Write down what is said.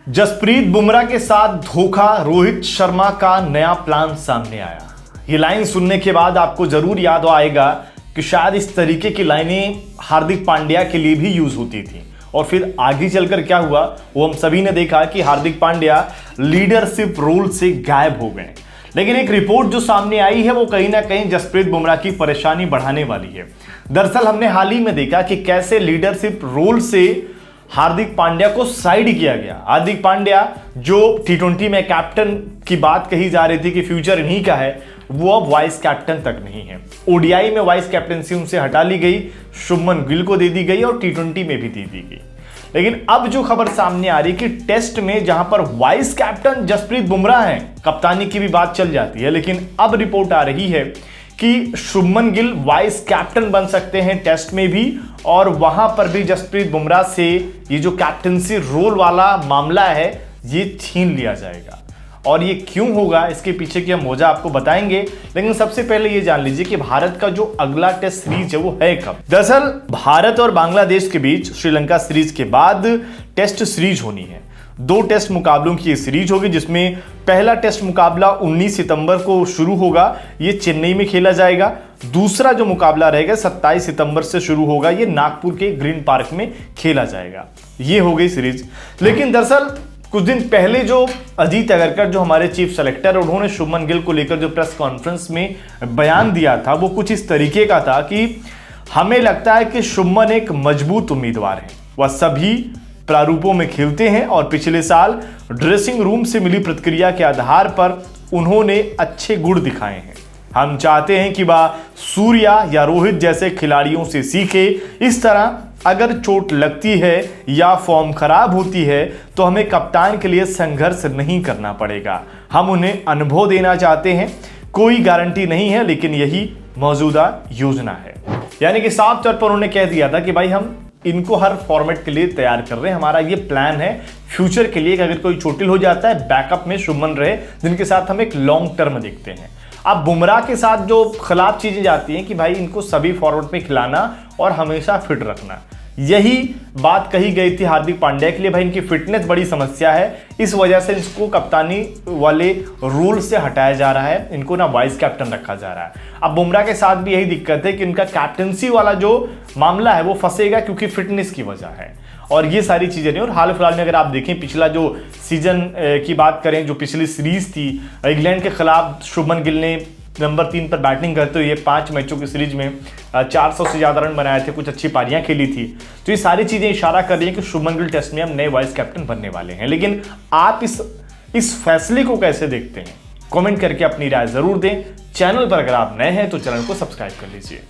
जसप्रीत बुमराह के साथ धोखा, रोहित शर्मा का नया प्लान सामने आया। ये लाइन सुनने के बाद आपको जरूर याद आएगा कि शायद इस तरीके की लाइनें हार्दिक पांड्या के लिए भी यूज होती थी। और फिर आगे चलकर क्या हुआ वो हम सभी ने देखा कि हार्दिक पांड्या लीडरशिप रोल से गायब हो गए। लेकिन एक रिपोर्ट जो सामने आई है वो कहीं ना कहीं जसप्रीत बुमराह की परेशानी बढ़ाने वाली है। दरअसल हमने हाल ही में देखा कि कैसे लीडरशिप रोल से हार्दिक पांड्या को साइड किया गया। हार्दिक पांड्या जो टी20 में कैप्टन की बात कही जा रही थी कि फ्यूचर इन्हीं का है, वो अब वाइस कैप्टन तक नहीं है। ओडीआई में वाइस कैप्टनसी उनसे हटा ली गई, शुभमन गिल को दे दी गई और टी20 में भी दे दी गई। लेकिन अब जो खबर सामने आ रही है कि टेस्ट में जहां पर वाइस कैप्टन जसप्रीत बुमराह हैं, कप्तानी की भी बात चल जाती है, लेकिन अब रिपोर्ट आ रही है कि शुभमन गिल वाइस कैप्टन बन सकते हैं टेस्ट में भी, और वहां पर भी जसप्रीत बुमराह से ये जो कैप्टनसी रोल वाला मामला है ये छीन लिया जाएगा। और ये क्यों होगा, इसके पीछे की हम वजह आपको बताएंगे। लेकिन सबसे पहले ये जान लीजिए कि भारत का जो अगला टेस्ट सीरीज है वो है कब। दरअसल भारत और बांग्लादेश के बीच श्रीलंका सीरीज के बाद टेस्ट सीरीज होनी है। 2 टेस्ट मुकाबलों की ये सीरीज होगी, जिसमें पहला टेस्ट मुकाबला 19 सितंबर को शुरू होगा, ये चेन्नई में खेला जाएगा। दूसरा जो मुकाबला रहेगा 27 सितंबर से शुरू होगा, ये नागपुर के ग्रीन पार्क में खेला जाएगा। ये हो गई सीरीज। लेकिन दरअसल कुछ दिन पहले जो अजीत अगरकर जो हमारे चीफ सेलेक्टर, उन्होंने शुभमन गिल को लेकर जो प्रेस कॉन्फ्रेंस में बयान दिया था वो कुछ इस तरीके का था कि हमें लगता है कि शुभमन एक मजबूत उम्मीदवार है, वह सभी प्रारूपों में खेलते हैं और पिछले साल ड्रेसिंग रूम से मिली प्रतिक्रिया के आधार पर उन्होंने अच्छे गुण दिखाए हैं। हम चाहते हैं कि वह सूर्या या रोहित जैसे खिलाड़ियों से सीखे। इस तरह अगर चोट लगती है या फॉर्म खराब होती है तो हमें कप्तान के लिए संघर्ष नहीं करना पड़ेगा। हम उन्हें अनुभव देना चाहते हैं, कोई गारंटी नहीं है, लेकिन यही मौजूदा योजना है। यानी कि साफ तौर पर उन्होंने कह दिया था कि भाई हम इनको हर फॉर्मेट के लिए तैयार कर रहे हैं, हमारा ये प्लान है फ्यूचर के लिए कि अगर कोई चोटिल हो जाता है बैकअप में शुभमन रहे, जिनके साथ हम एक लॉन्ग टर्म देखते हैं। अब बुमराह के साथ जो खिलाफ चीजें जाती हैं कि भाई इनको सभी फॉरवर्ड में खिलाना और हमेशा फिट रखना, यही बात कही गई थी हार्दिक पांड्या के लिए। भाई इनकी फिटनेस बड़ी समस्या है, इस वजह से इसको कप्तानी वाले रोल से हटाया जा रहा है, इनको ना वाइस कैप्टन रखा जा रहा है। अब बुमराह के साथ भी यही दिक्कत है कि इनका कैप्टनसी वाला जो मामला है वो फंसेगा क्योंकि फिटनेस की वजह है। और ये सारी चीजें नहीं। और हाल फिलहाल में अगर आप देखें पिछला जो सीजन की बात करें, जो पिछली सीरीज थी इंग्लैंड के खिलाफ, शुभमन गिल ने नंबर 3 पर बैटिंग करते हुए 5 मैचों की सीरीज में 400 से ज्यादा रन बनाए थे, कुछ अच्छी पारियां खेली थी। तो ये सारी चीजें इशारा कर रही हैं कि शुभमन गिल टेस्ट में हम नए वाइस कैप्टन बनने वाले हैं। लेकिन आप इस फैसले को कैसे देखते हैं, कमेंट करके अपनी राय जरूर दें। चैनल पर अगर आप नए हैं तो चैनल को सब्सक्राइब कर लीजिए।